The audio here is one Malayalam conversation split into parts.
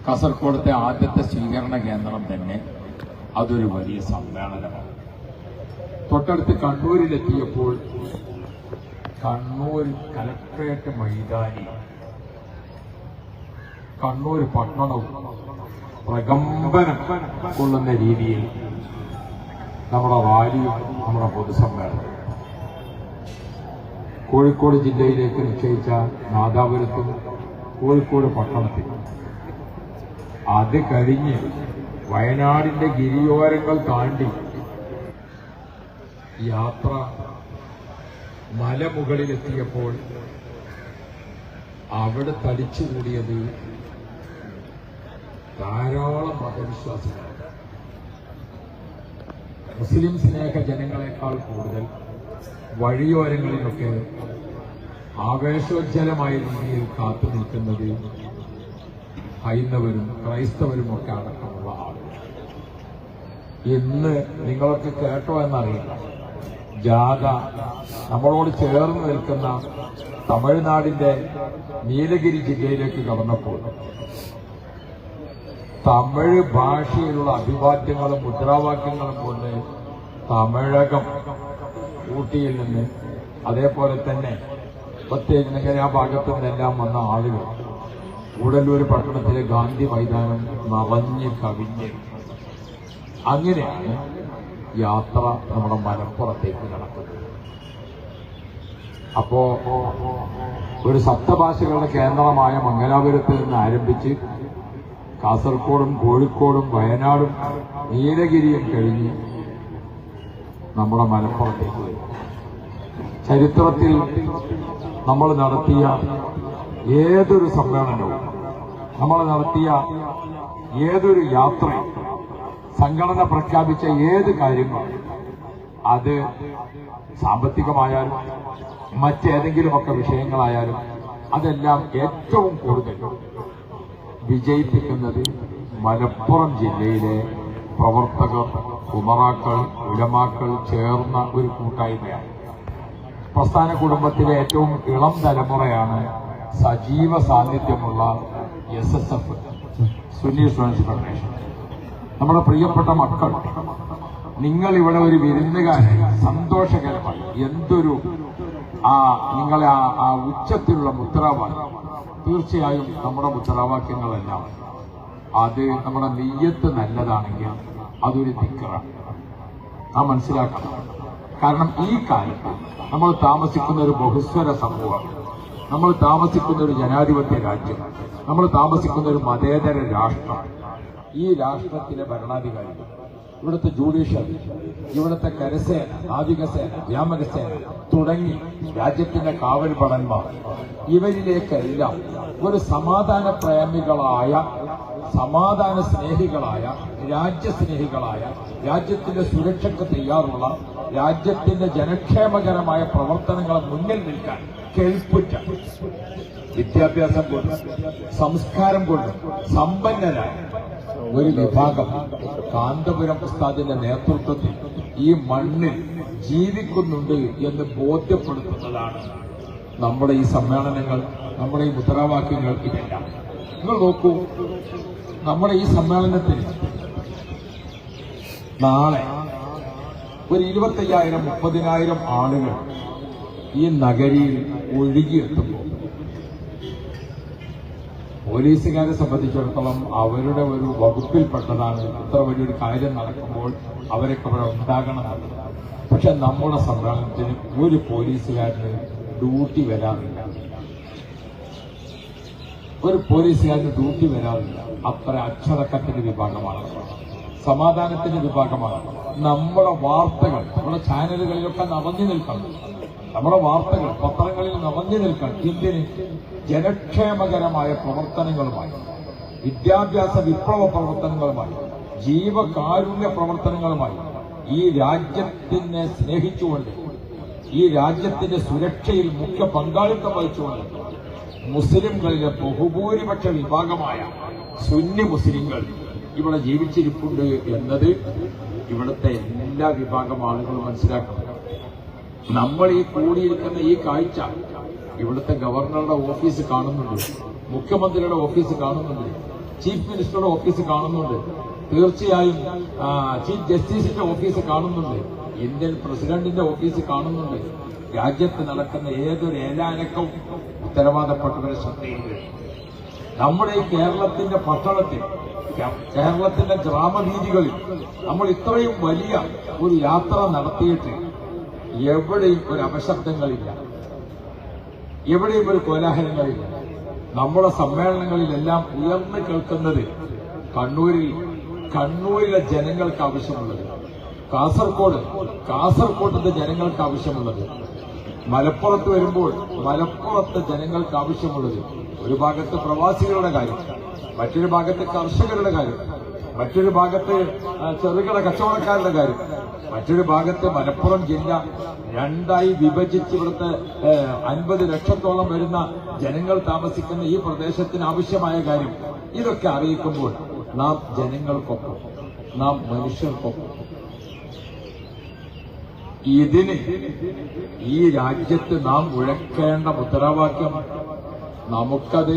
കാസർഗോഡത്തെ ആദ്യത്തെ സ്വീകരണ കേന്ദ്രം തന്നെ അതൊരു വലിയ സമ്മേളനമാണ്. തൊട്ടടുത്ത് കണ്ണൂരിലെത്തിയപ്പോൾ കണ്ണൂർ കലക്ട്രേറ്റ് മൈതാനി കണ്ണൂർ പട്ടണവും പ്രകമ്പനം കൊള്ളുന്ന രീതിയിൽ നമ്മുടെ റാലിയും നമ്മുടെ പൊതുസമ്മേളനം കോഴിക്കോട് ജില്ലയിലേക്ക് നിശ്ചയിച്ച നാദാപുരത്തും കോഴിക്കോട് പട്ടണത്തിൽ, അത് കഴിഞ്ഞ് വയനാടിന്റെ ഗിരിയോരങ്ങൾ താണ്ടി യാത്ര മലമുകളിലെത്തിയപ്പോൾ അവിടെ തടിച്ചുകൂടിയത് ധാരാളം മതവിശ്വാസികൾ. മുസ്ലിം സ്നേഹ ജനങ്ങളെക്കാൾ കൂടുതൽ വഴിയോരങ്ങളിലൊക്കെ ആവേശോജ്ജലമായ രീതിയിൽ കാത്തു നിൽക്കുന്നത് ഹൈന്ദവരും ക്രൈസ്തവരും ഒക്കെ അടക്കമുള്ള ആളുകൾ. ഇന്ന് നിങ്ങളൊക്കെ കേട്ടോ എന്നറിയില്ല, ജാഥ നമ്മളോട് ചേർന്ന് നിൽക്കുന്ന തമിഴ്നാടിന്റെ നീലഗിരി ജില്ലയിലേക്ക് കടന്നപ്പോൾ തമിഴ് ഭാഷയിലുള്ള അഭിവാദ്യങ്ങളും മുദ്രാവാക്യങ്ങളും കൊണ്ട് തമിഴകം ഊട്ടിയിൽ നിന്ന്, അതേപോലെ തന്നെ പ്രത്യേകിച്ച് ആ ഭാഗത്തു നിന്നെല്ലാം വന്ന ആളുകൾ കൂടല്ലൂർ പട്ടണത്തിലെ ഗാന്ധി മൈതാനം നിറഞ്ഞ് കവിഞ്ഞ്, അങ്ങനെയാണ് യാത്ര നമ്മുടെ മലപ്പുറത്തേക്ക് നടക്കുന്നത്. അപ്പോ ഒരു സപ്തഭാഷകളുടെ കേന്ദ്രമായ മംഗലാപുരത്ത് നിന്ന് ആരംഭിച്ച് കാസർഗോഡും കോഴിക്കോടും വയനാടും നീലഗിരിയും കഴിഞ്ഞ് നമ്മുടെ മലപ്പുറത്തേക്ക് വരും. ചരിത്രത്തിൽ നമ്മൾ നടത്തിയ ഏതൊരു സമ്മേളനവും, നമ്മൾ നടത്തിയ ഏതൊരു യാത്രയും, സംഘടന പ്രഖ്യാപിച്ച ഏത് കാര്യങ്ങളും, അത് സാമ്പത്തികമായാലും മറ്റേതെങ്കിലുമൊക്കെ വിഷയങ്ങളായാലും, അതെല്ലാം ഏറ്റവും കൂടുതൽ വിജയിപ്പിക്കുന്നത് മലപ്പുറം ജില്ലയിലെ പ്രവർത്തകർ, ഉമറാക്കൾ, ഉലമാക്കൾ ചേർന്ന ഒരു കൂട്ടായ്മയാണ്. പ്രസ്ഥാന കുടുംബത്തിലെ ഏറ്റവും ഇളം തലമുറയാണ് സജീവ സാന്നിധ്യമുള്ള SSF, സുന്നി സ്റ്റുഡൻസ് ഫെഡറേഷൻ. നമ്മുടെ പ്രിയപ്പെട്ട മക്കൾ, നിങ്ങൾ ഇവിടെ ഒരു വിരുന്നുകാരായി സന്തോഷകരമായി എന്തൊരു നിങ്ങളെ ആ ഉച്ചത്തിലുള്ള മുദ്രാവാക്യം, തീർച്ചയായും നമ്മുടെ മുദ്രാവാക്യങ്ങളെല്ലാം അത് നമ്മുടെ നെയ്യത്ത് നല്ലതാണെങ്കിൽ അതൊരു ദിക്റാണ്. നാം മനസ്സിലാക്കണം. കാരണം ഈ കാലത്ത് നമ്മൾ താമസിക്കുന്ന ഒരു ബഹുസ്വര സമൂഹം, നമ്മൾ താമസിക്കുന്ന ഒരു ജനാധിപത്യ രാജ്യം, നമ്മൾ താമസിക്കുന്ന ഒരു മതേതര രാഷ്ട്രം, ഈ രാഷ്ട്രത്തിലെ ഭരണാധികാരികൾ, ഇവിടുത്തെ ജുഡീഷ്യറി, ഇവിടുത്തെ കരസേന, നാവികസേന, വ്യോമകസേന തുടങ്ങി രാജ്യത്തിന്റെ കാവൽ ഭടന്മാർ, ഇവരിലേക്കെല്ലാം ഒരു സമാധാന പ്രേമികളായ, സമാധാന സ്നേഹികളായ, രാജ്യസ്നേഹികളായ, രാജ്യത്തിന്റെ സുരക്ഷയ്ക്ക് തയ്യാറുള്ള, രാജ്യത്തിന്റെ ജനക്ഷേമകരമായ പ്രവർത്തനങ്ങളെ മുന്നിൽ നിൽക്കാൻ കെൽപ്പുറ്റ, വിദ്യാഭ്യാസം കൊണ്ട് സംസ്കാരം കൊണ്ട് സമ്പന്നരായ ഒരു വിഭാഗം കാന്തപുരം ഉസ്താദിന്റെ നേതൃത്വത്തിൽ ഈ മണ്ണിൽ ജീവിക്കുന്നുണ്ട് എന്ന് ബോധ്യപ്പെടുത്തുന്നതാണ് നമ്മുടെ ഈ സമ്മേളനങ്ങൾ, നമ്മുടെ ഈ മുദ്രാവാക്യങ്ങൾ. ഇതെല്ലാം നിങ്ങൾ നോക്കൂ, നമ്മുടെ ഈ സമ്മേളനത്തിൽ നാളെ ഒരു 25,000-30,000 ആളുകൾ ഈ നഗരിയിൽ ഒഴുകിയെത്തുമ്പോൾ പോലീസുകാരെ സംബന്ധിച്ചിടത്തോളം അവരുടെ ഒരു വകുപ്പിൽപ്പെട്ടതാണ് ഇത്ര വലിയൊരു കാര്യം നടക്കുമ്പോൾ അവരൊക്കെ അവിടെ ഉണ്ടാകണം. പക്ഷെ നമ്മുടെ സമ്മേളനത്തിന് ഒരു പോലീസുകാരന് ഡ്യൂട്ടി വരാറില്ല, ഒരു പോലീസുകാരന് ഡ്യൂട്ടി വരാറില്ല. അത്ര അച്ചടക്കത്തിന്റെ വിഭാഗമാണ്, സമാധാനത്തിന്റെ വിഭാഗമാണ്. നമ്മുടെ വാർത്തകൾ നമ്മുടെ ചാനലുകളിലൊക്കെ നിറഞ്ഞു നിൽക്കണം, നമ്മുടെ വാർത്തകൾ പത്രങ്ങളിൽ നിറഞ്ഞു നിൽക്കണം. എന്തിന്? ജനക്ഷേമകരമായ പ്രവർത്തനങ്ങളുമായി, വിദ്യാഭ്യാസ വിപ്ലവ പ്രവർത്തനങ്ങളുമായി, ജീവകാരുണ്യ പ്രവർത്തനങ്ങളുമായി, ഈ രാജ്യത്തിനെ സ്നേഹിച്ചുകൊണ്ട്, ഈ രാജ്യത്തിന്റെ സുരക്ഷയിൽ മുഖ്യ പങ്കാളിത്തം വഹിച്ചുകൊണ്ട് മുസ്ലിംകളിലെ ബഹുഭൂരിപക്ഷ വിഭാഗമായ സുന്നി മുസ്ലിങ്ങൾ ഇവിടെ ജീവിച്ചിരിപ്പുണ്ട് എന്നത് ഇവിടുത്തെ എല്ലാ വിഭാഗം ആളുകളും മനസ്സിലാക്കണം. നമ്മൾ ഈ കൂടിയിരിക്കുന്ന ഈ കാഴ്ച ഇവിടുത്തെ ഗവർണറുടെ ഓഫീസ് കാണുന്നുണ്ട്, മുഖ്യമന്ത്രിയുടെ ഓഫീസ് കാണുന്നുണ്ട്, ചീഫ് മിനിസ്റ്ററുടെ ഓഫീസ് കാണുന്നുണ്ട്, തീർച്ചയായും ചീഫ് ജസ്റ്റിസിന്റെ ഓഫീസ് കാണുന്നുണ്ട്, ഇന്ത്യൻ പ്രസിഡന്റിന്റെ ഓഫീസ് കാണുന്നുണ്ട്. രാജ്യത്ത് നടക്കുന്ന ഏതൊരു ഏലാനക്കവും ഉത്തരവാദപ്പെട്ടവരെ ശ്രദ്ധയുണ്ട്. നമ്മുടെ ഈ കേരളത്തിന്റെ പട്ടണത്തിൽ, കേരളത്തിന്റെ ഗ്രാമവീഥികളിൽ നമ്മൾ ഇത്രയും വലിയ ഒരു യാത്ര നടത്തിയിട്ട് എവിടെയും ഒരു അപശബ്ദങ്ങളില്ല, എവിടെയും ഒരു കോലാഹലങ്ങളില്ല. നമ്മുടെ സമ്മേളനങ്ങളിലെല്ലാം ഉയർന്നു കേൾക്കുന്നത് കണ്ണൂരിലെ ജനങ്ങൾക്ക് ആവശ്യമുള്ളത്, കാസർകോട്ടത്തെ ജനങ്ങൾക്ക് ആവശ്യമുള്ളത്, മലപ്പുറത്ത് വരുമ്പോൾ മലപ്പുറത്തെ ജനങ്ങൾക്ക് ആവശ്യമുള്ളത്, ഒരു ഭാഗത്ത് പ്രവാസികളുടെ കാര്യം, മറ്റൊരു ഭാഗത്ത് കർഷകരുടെ കാര്യം, മറ്റൊരു ഭാഗത്ത് ചെറുകിട കച്ചവടക്കാരുടെ കാര്യം, മറ്റൊരു ഭാഗത്ത് മലപ്പുറം ജില്ല രണ്ടായി വിഭജിച്ച് ഇവിടുത്തെ 50 ലക്ഷത്തോളം വരുന്ന ജനങ്ങൾ താമസിക്കുന്ന ഈ പ്രദേശത്തിന് ആവശ്യമായ കാര്യം, ഇതൊക്കെ അറിയിക്കുമ്പോൾ നാം ജനങ്ങൾക്കൊപ്പം, നാം മനുഷ്യർക്കൊപ്പം, ഇതിന് ഈ രാജ്യത്ത് നാം മുഴക്കേണ്ട മുദ്രാവാക്യം, നമുക്കത്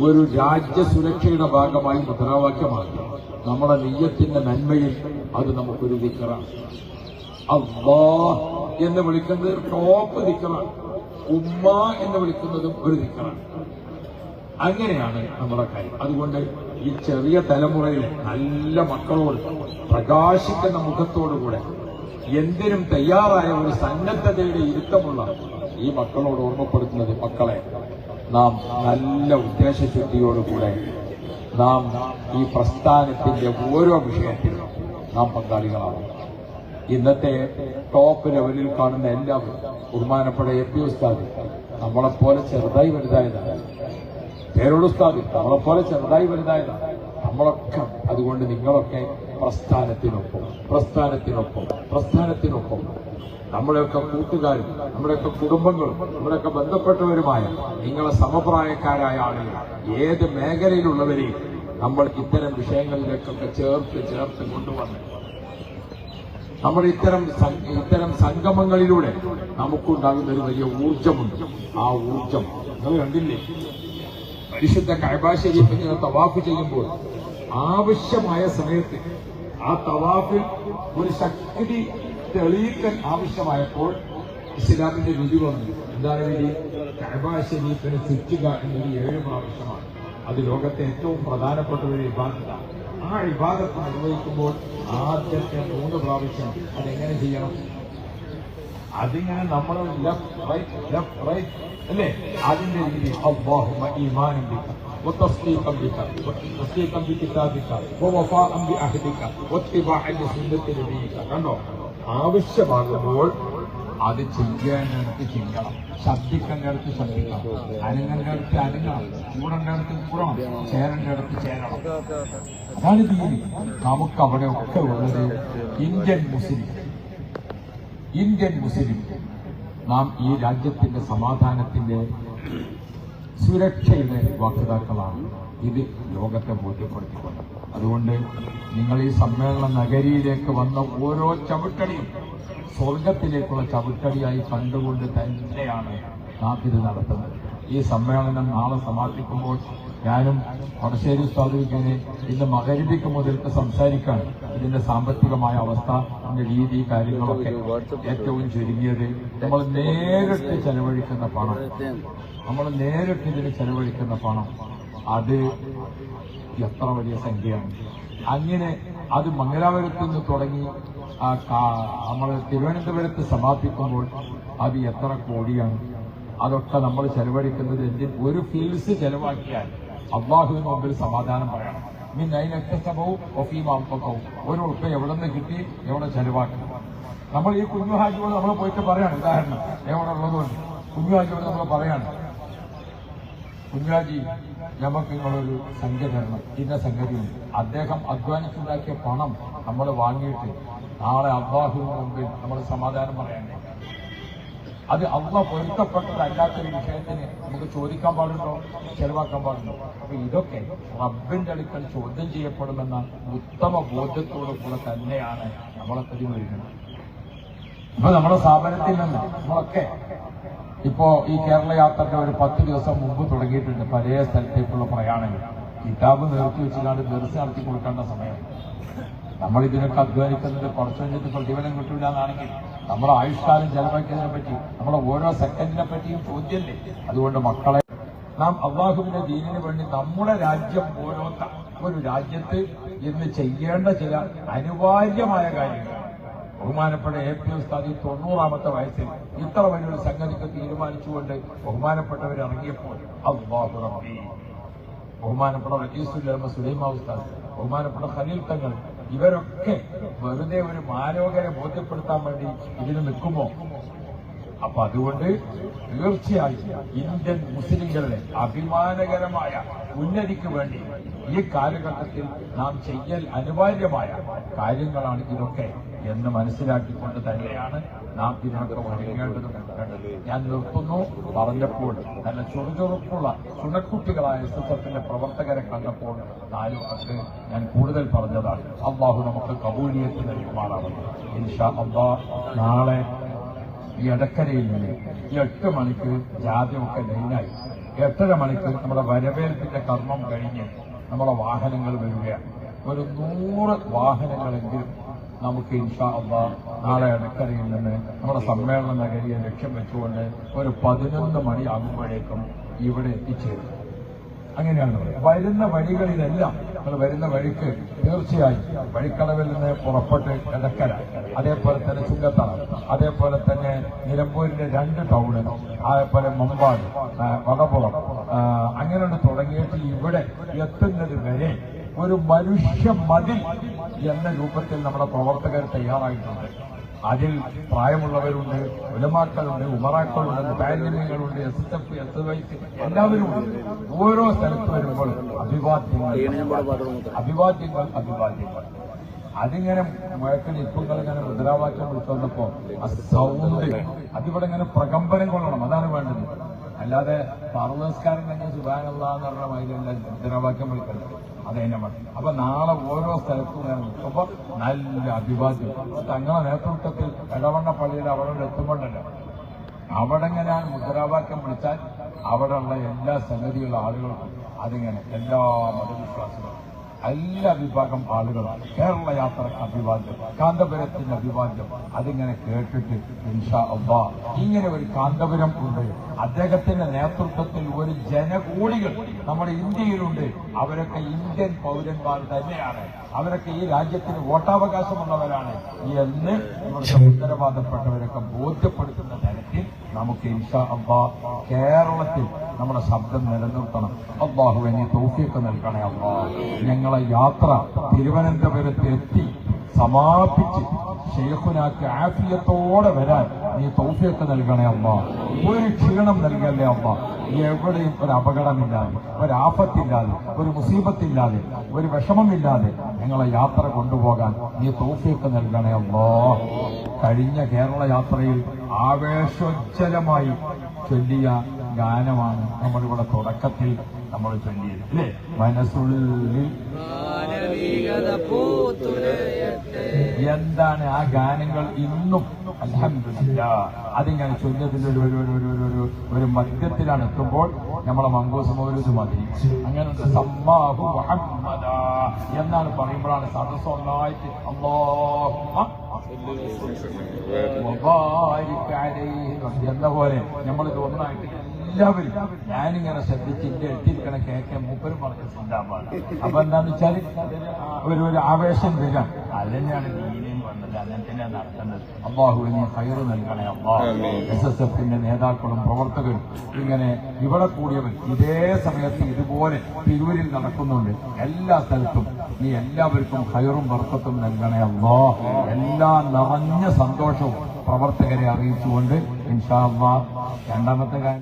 ഒരു രാജ്യസുരക്ഷയുടെ ഭാഗമായി മുദ്രാവാക്യമാണ്. നമ്മുടെ നിയ്യത്തിന്റെ നന്മയിൽ അത് നമുക്കൊരു ദിക്റാണ്. അല്ലാഹ് എന്ന് വിളിക്കുന്നത് ടോപ്പ് ദിക്റാണ്, ഉമ്മ എന്ന് വിളിക്കുന്നതും ഒരു ദിക്റാണ്. അങ്ങനെയാണ് നമ്മുടെ കാര്യം. അതുകൊണ്ട് ഈ ചെറിയ തലമുറയിൽ നല്ല മക്കളോട്, പ്രകാശിക്കുന്ന മുഖത്തോടുകൂടെ, എന്തിനും തയ്യാറായ ഒരു സന്നദ്ധതയുടെ ഇരുത്തമുള്ള ഈ മക്കളോട് ഓർമ്മപ്പെടുത്തുന്നത്, മക്കളെ, നാം നല്ല ഉദ്ദേശശുദ്ധിയോടുകൂടെ നാം ഈ പ്രസ്ഥാനത്തിന്റെ ഓരോ വിഷയത്തിലും നാം പങ്കാളികളാണ്. ഇന്നത്തെ ടോപ്പ് ലെവലിൽ കാണുന്ന എല്ലാവരും, ബഹുമാനപ്പെട്ട എ.പി. ഉസ്താദ് നമ്മളെപ്പോലെ ചെറുതായി വലുതായതാണ്, പേരോട് ഉസ്താദ് നമ്മളെപ്പോലെ ചെറുതായി വലുതായതാണ് നമ്മളൊക്കെ. അതുകൊണ്ട് നിങ്ങളൊക്കെ പ്രസ്ഥാനത്തിനൊപ്പം നമ്മുടെയൊക്കെ കൂട്ടുകാരും, നമ്മുടെയൊക്കെ കുടുംബങ്ങളും, നമ്മുടെയൊക്കെ ബന്ധപ്പെട്ടവരുമായ നിങ്ങളെ സമപ്രായക്കാരായ ആളുകൾ, ഏത് മേഖലയിലുള്ളവരെയും നമ്മൾ ഇത്തരം വിഷയങ്ങളിലേക്കൊക്കെ ചേർത്ത് കൊണ്ടുവന്ന് നമ്മുടെ ഇത്തരം സംഗമങ്ങളിലൂടെ നമുക്കുണ്ടാകുന്ന ഒരു വലിയ ഊർജമുണ്ട്. ആ ഊർജം നിങ്ങൾ കണ്ടില്ലേ? പരിശുദ്ധ കഅബ ശരീഫിനെ തവാഫ് ചെയ്യുമ്പോൾ ആവശ്യമായ സമയത്ത് ആ തവാഫിൽ ഒരു ശക്തി തെളിയിക്കൽ ആവശ്യമായപ്പോൾ ഇസ്ലാമിന്റെ വിധി വന്നു. എന്താണ് വിധി? കഅബ ശരീഫിനെ ചുറ്റുക എന്നത് 7 പ്രാവശ്യമാണ്. അത് ലോകത്തെ ഏറ്റവും പ്രധാനപ്പെട്ട ഒരു ഇബാദത്താണ്. ആ ഇബാദത്ത് നിർവഹിക്കുമ്പോൾ ആദ്യത്തെ 3 പ്രാവശ്യം അതെങ്ങനെ ചെയ്യണം? അതിങ്ങനെ നമ്മൾ ലെഫ്റ്റ് റൈറ്റ് അല്ലേ? അതിന്റെ രീതി അല്ലാഹുമ്മ ഈമാനം ബിക وتصديقا بك بكتابك ووفاء بعهدك واتباعا لسنة نبيك. കണ്ടോ? ആവശ്യമാകുമ്പോൾ അത് ചെയ്യേണ്ടടുത്ത് ചെയ്യണം, ശബ്ദിക്കേണ്ടടുത്ത് ശബ്ദിക്കണം, അനങ്ങേണ്ടടുത്ത് അനങ്ങണം, കൂടേണ്ടടുത്ത് കൂടണം, ചേരേണ്ടടുത്ത് ചേരണം. അതാണ് രീതി. നമുക്ക് അവിടെ ഒക്കെ ഉള്ളത് ഇന്ത്യൻ മുസ്ലിം നാം ഈ രാജ്യത്തിന്റെ സമാധാനത്തിന്റെ സുരക്ഷയുടെ വാക്താക്കളാണ്. ഇത് ലോകത്തെ ബോധ്യപ്പെടുത്തിക്കൊണ്ട്, അതുകൊണ്ട് നിങ്ങൾ ഈ സമ്മേളന നഗരിയിലേക്ക് വന്ന ഓരോ ചവിട്ടടിയും സ്വർഗത്തിലേക്കുള്ള ചവിട്ടടിയായി കണ്ടുകൊണ്ട് തന്നെയാണ് നാം ഇത് നടത്തുന്നത്. ഈ സമ്മേളനം നാളെ സമാപിക്കുമ്പോൾ ഞാനും വടശ്ശേരി ഉസ്താദിനെ ഇന്ന് മഗ്‌രിബിക്ക് മുതൽക്ക് സംസാരിക്കാൻ, ഇതിന്റെ സാമ്പത്തികമായ അവസ്ഥ, അതിന്റെ രീതി, കാര്യങ്ങളൊക്കെ ഏറ്റവും ചുരുങ്ങിയത് നമ്മൾ നേരിട്ട് ചെലവഴിക്കുന്ന പണം, ഇതിന് ചെലവഴിക്കുന്ന പണം, അത് എത്ര വലിയ സംഖ്യയാണ്. അങ്ങനെ അത് മംഗലാപുരത്ത് നിന്ന് തുടങ്ങി നമ്മൾ തിരുവനന്തപുരത്ത് സമാപിക്കുമ്പോൾ അത് എത്ര കോടിയാണ്. അതൊക്കെ നമ്മൾ ചെലവഴിക്കുന്നത് ഒരു ഫീൽസ് ചെലവാക്കിയാൽ അള്ളാഹുവിന് മുമ്പിൽ സമാധാനം പറയണം. അതിനൊക്കെസമവും ഒഫീമാവും ഒരു ഉറുപ്പ എവിടെ നിന്ന് കിട്ടി, എവിടെ ചെലവാക്കി. നമ്മൾ ഈ കുഞ്ഞുഹാജിയോട് നമ്മൾ പോയിട്ട് പറയാണ്, ഉദാഹരണം എവിടെ ഉള്ളതുകൊണ്ട് കുഞ്ഞുഹാജിയോട് നമ്മൾ പറയാണ്, കുഞ്ഞുഹാജി നമുക്ക് നിങ്ങളൊരു സംഖ്യ തരണം, ഇന്ന സംഗതിയുണ്ട്. അദ്ദേഹം അധ്വാനിച്ചുണ്ടാക്കിയ പണം നമ്മൾ വാങ്ങിയിട്ട് നാളെ അള്ളാഹുവിന് മുമ്പിൽ നമ്മൾ സമാധാനം പറയണ്ടേ? അത് അള്ളാഹ് പൊരുത്തപ്പെട്ടതല്ലാത്തൊരു വിഷയത്തിന് നമുക്ക് ചോദിക്കാൻ പാടുണ്ടോ, ചെലവാക്കാൻ പാടുണ്ടോ? അപ്പൊ ഇതൊക്കെ റബ്ബിന്റെ അടുക്കൽ ചോദ്യം ചെയ്യപ്പെടുമെന്ന ഉത്തമ ബോധ്യത്തോടു കൂടെ തന്നെയാണ് നമ്മളെ പ്രതികരിക്കുന്നത്. ഇപ്പൊ നമ്മുടെ സ്ഥാപനത്തിൽ നിന്ന് നമ്മളൊക്കെ ഇപ്പോ ഈ കേരള യാത്രയുടെ ഒരു 10 ദിവസം മുമ്പ് തുടങ്ങിയിട്ടുണ്ട് പല സ്ഥലത്തേക്കുള്ള പ്രയാണങ്ങൾ. കിതാബ് നിർത്തി വെച്ചുകൊണ്ട് ദർസ് നടത്തി കൊടുക്കേണ്ട സമയം. നമ്മളിതിനൊക്കെ അധ്വാനിക്കുന്നത് കുറച്ചു കഴിഞ്ഞിട്ട് പ്രതിഫലം കിട്ടൂല എന്നാണെങ്കിൽ നമ്മുടെ ആയുഷ്കാലം ചെലവാക്കിയതിനെ പറ്റി, നമ്മുടെ ഓരോ സെക്കൻഡിനെ പറ്റിയും ചോദ്യമല്ലേ. അതുകൊണ്ട് മക്കളെ, നാം അള്ളാഹുവിന്റെ ദീനിന് വേണ്ടി നമ്മുടെ രാജ്യം പോലത്തെ ഒരു രാജ്യത്ത് ഇന്ന് ചെയ്യേണ്ട ചില അനിവാര്യമായ കാര്യങ്ങൾ. ബഹുമാനപ്പെട്ട AP ഉസ്താദ് 90ാമത്തെ വയസ്സിൽ ഇത്ര വലിയൊരു സംഗതിക്ക് തീരുമാനിച്ചുകൊണ്ട് ബഹുമാനപ്പെട്ടവർ ഇറങ്ങിയപ്പോൾ അല്ലാഹു റബ്ബി, ബഹുമാനപ്പെട്ട റജീസുൽ സുലൈമാ ഉസ്താദ്, ബഹുമാനപ്പെട്ട ഖലീൽ തങ്ങൾ, ഇവരൊക്കെ വെറുതെ ഒരു മാലോകരെ ബോധ്യപ്പെടുത്താൻ വേണ്ടി ഇതിന് നിൽക്കുമോ? അപ്പൊ അതുകൊണ്ട് തീർച്ചയായും ഇന്ത്യൻ മുസ്ലിങ്ങളുടെ അഭിമാനകരമായ ഉന്നതിക്ക് വേണ്ടി ഈ കാലഘട്ടത്തിൽ നാം ചെയ്യൽ അനിവാര്യമായ കാര്യങ്ങളാണ് ഇതൊക്കെ എന്ന് മനസ്സിലാക്കിക്കൊണ്ട് തന്നെയാണ് നാം ഇതിനൊക്കെ ഒരുങ്ങേണ്ടതും. ഞാൻ നിർത്തുന്നു. പറഞ്ഞപ്പോൾ നല്ല ചുറുചുറുക്കുള്ള ചുണക്കുട്ടികളായ SSFന്റെ പ്രവർത്തകരെ കണ്ടപ്പോൾ 4 വാക്ക് ഞാൻ കൂടുതൽ പറഞ്ഞതാണ്. അള്ളാഹു നമുക്ക് കബൂലിയത്ത് നൽകുമാറാവുന്നു. ഇൻഷാ അല്ലാഹ് നാളെ ഈ എടക്കരയിൽ നിന്ന് 8 മണിക്ക് ജാഥയൊക്കെ ലൈനായി 8:30 മണിക്ക് നമ്മുടെ വരവേൽപ്പിന്റെ കർമ്മം കഴിഞ്ഞ് നമ്മുടെ വാഹനങ്ങൾ വരികയാണ്. ഒരു 100 വാഹനങ്ങളെങ്കിലും നമുക്ക് ഇൻഷാ അല്ലാഹ് നാളെ എടക്കരയിൽ നിന്ന് നമ്മുടെ സമ്മേളന നഗരിയെ ലക്ഷ്യം വെച്ചുകൊണ്ട് ഒരു 11 മണിയാകുമ്പോഴേക്കും ഇവിടെ എത്തിച്ചേരും. അങ്ങനെയാണ് വരുന്ന വഴികളിലെല്ലാം നമ്മൾ വരുന്ന വഴിക്ക് തീർച്ചയായും വഴിക്കടവിൽ നിന്ന് പുറപ്പെട്ട് എടക്കര, അതേപോലെ തന്നെ ചുങ്കത്തറ, അതേപോലെ തന്നെ നിലമ്പൂരിന്റെ 2 ടൗണ്, അതേപോലെ മമ്പാട്, വടപുറം, അങ്ങനെ തുടങ്ങിയിട്ട് ഇവിടെ എത്തുന്നത് വരെ ഒരു മനുഷ്യ മതിൽ എന്ന രൂപത്തിൽ നമ്മുടെ പ്രവർത്തകർ തയ്യാറായിട്ടുണ്ട്. അതിൽ പ്രായമുള്ളവരുണ്ട്, ഉലമാക്കളുണ്ട്, ഉമറാക്കളുണ്ട്, താലിമീങ്ങളുണ്ട്, SSF, SYC എല്ലാവരും ഉണ്ട്. ഓരോ സ്ഥലത്ത് വരുമ്പോൾ അഭിവാദ്യങ്ങൾ. അതിങ്ങനെ മുഴക്കൽ ഇപ്പങ്ങൾ ഇങ്ങനെ മുദ്രാവാക്യം വിളിച്ചോണ്ടപ്പോ ആ സൗണ്ട് അതിവിടെ ഇങ്ങനെ പ്രകമ്പനം കൊള്ളണം. അതാണ് വേണ്ടത്. അല്ലാതെ പർവ്വസ്കാരം കഴിഞ്ഞ സുബാനല്ലാന്ന് പറഞ്ഞ മൈലല്ല മുദ്രാവാക്യം വിളിക്കുന്നത്. അതതിനെ മതി. അപ്പൊ നാളെ ഓരോ സ്ഥലത്തും ഞാൻ നിൽക്കുമ്പോ നല്ല അഭിവാദ്യം. തങ്ങളുടെ നേതൃത്വത്തിൽ എടവണ്ണ പള്ളിയിൽ അവിടെ എത്തുമ്പോണ്ടല്ലോ, അവിടെ എങ്ങനെയാണ് മുദ്രാവാക്യം വിളിച്ചാൽ അവിടെയുള്ള എല്ലാ സംഗതിയുള്ള ആളുകൾക്കും അതിങ്ങനെ എല്ലാ മതവിശ്വാസികളും എല്ലാ വിഭാഗം ആളുകളാണ്. കേരള യാത്രക്ക് അഭിവാദ്യം, കാന്തപുരത്തിന്റെ അഭിവാദ്യം, അതിങ്ങനെ കേട്ടിട്ട് ഇൻഷാ അല്ലാഹ് ഇങ്ങനെ ഒരു കാന്തപുരം ഉണ്ട്. അദ്ദേഹത്തിന്റെ നേതൃത്വത്തിൽ ഒരു ജനകോടികൾ നമ്മുടെ ഇന്ത്യയിലുണ്ട്. അവരൊക്കെ ഇന്ത്യൻ പൗരന്മാർ തന്നെയാണ്. അവരൊക്കെ ഈ രാജ്യത്തിന് വോട്ടവകാശമുള്ളവരാണ് എന്ന് ഇവിടുത്തെ ഉത്തരവാദപ്പെട്ടവരൊക്കെ ബോധ്യപ്പെടുത്തുന്ന തരത്തിൽ നമുക്ക് ഇൻഷാ അല്ലാഹ് കേരളത്തിൽ നമ്മുടെ ശബ്ദം നിലനിർത്തണം. അല്ലാഹുവേ നീ തൗഫീഖ് നൽകണേ അല്ലാഹ്. ഞങ്ങളെ യാത്ര തിരുവനന്തപുരത്ത് എത്തി സമാപിച്ച് ശൈഖുനാക്ക് ആഫിയത്തോടെ വരാൻ നീ തൗഫീഖ് നൽകണേ അല്ലാഹ്. ഒരു ക്ഷീണം നൽകല്ലേ അല്ലാഹ്. എവിടെയും ഒരു അപകടമില്ലാതെ, ഒരാപത്തില്ലാതെ, ഒരു മുസീബത്തില്ലാതെ, ഒരു വിഷമമില്ലാതെ ഞങ്ങളെ യാത്ര കൊണ്ടുപോകാൻ നീ തൗഫീഖ് നൽകണേ അല്ലാഹ്. കഴിഞ്ഞ കേരള യാത്രയിൽ ആവേശോജ്ജലമായി ചൊല്ലിയ ഗാനമാണ് നമ്മളിവിടെ തുടക്കത്തിൽ നമ്മൾ ചൊല്ലിയത്, അല്ലേ? മനസ്സുള്ളിൽ എന്താണ് ആ ഗാനങ്ങൾ ഇന്നും അൽഹംദുലില്ലാഹ് അതിങ്ങനെ ചൊല്ലിയതിന്റെ ഒരു മധ്യത്തിലാണ് എത്തുമ്പോൾ നമ്മളെ മങ്കൂസ് മൗലൂദ് മതി അങ്ങനത്തെ സമ്മാഹു മുഹമ്മദ എന്നാണ് പറയുമ്പോഴാണ് സദസ്സൊന്നായിട്ട് അല്ലാഹു എന്ന പോലെ നമ്മൾ ഒന്നായിട്ട് എല്ലാവരും ഞാനിങ്ങനെ ശ്രദ്ധിച്ച് ഇന്റെ എത്തിയിരിക്കണ കേൾക്കാൻ മൂപ്പരും പറഞ്ഞ ചിന്താപാണ്. അപ്പൊ എന്താന്ന് വെച്ചാൽ ഒരു ആവേശം വരാം. അത് തന്നെയാണ് ദീനയും വന്നത്, അങ്ങനെ തന്നെയാണ് നടത്തേണ്ടത്. അല്ലാഹുവിനെ ഖൈറ് നൽകണേ അല്ലാഹ്. SSFന്റെ നേതാക്കളും പ്രവർത്തകരും ഇങ്ങനെ ഇവിടെ കൂടിയവർ ഇതേ സമയത്ത് ഇതുപോലെ തിരൂരിൽ നടക്കുന്നുണ്ട്. എല്ലാ സ്ഥലത്തും നീ എല്ലാവർക്കും ഖൈറും ബർക്കത്തും നൽകണേ അല്ലാഹ്. എല്ലാ നിറഞ്ഞ സന്തോഷവും പ്രവർത്തകരെ അറിയിച്ചുകൊണ്ട് ഇൻഷാ അല്ലാഹ് രണ്ടാമത്തെ കാര്യം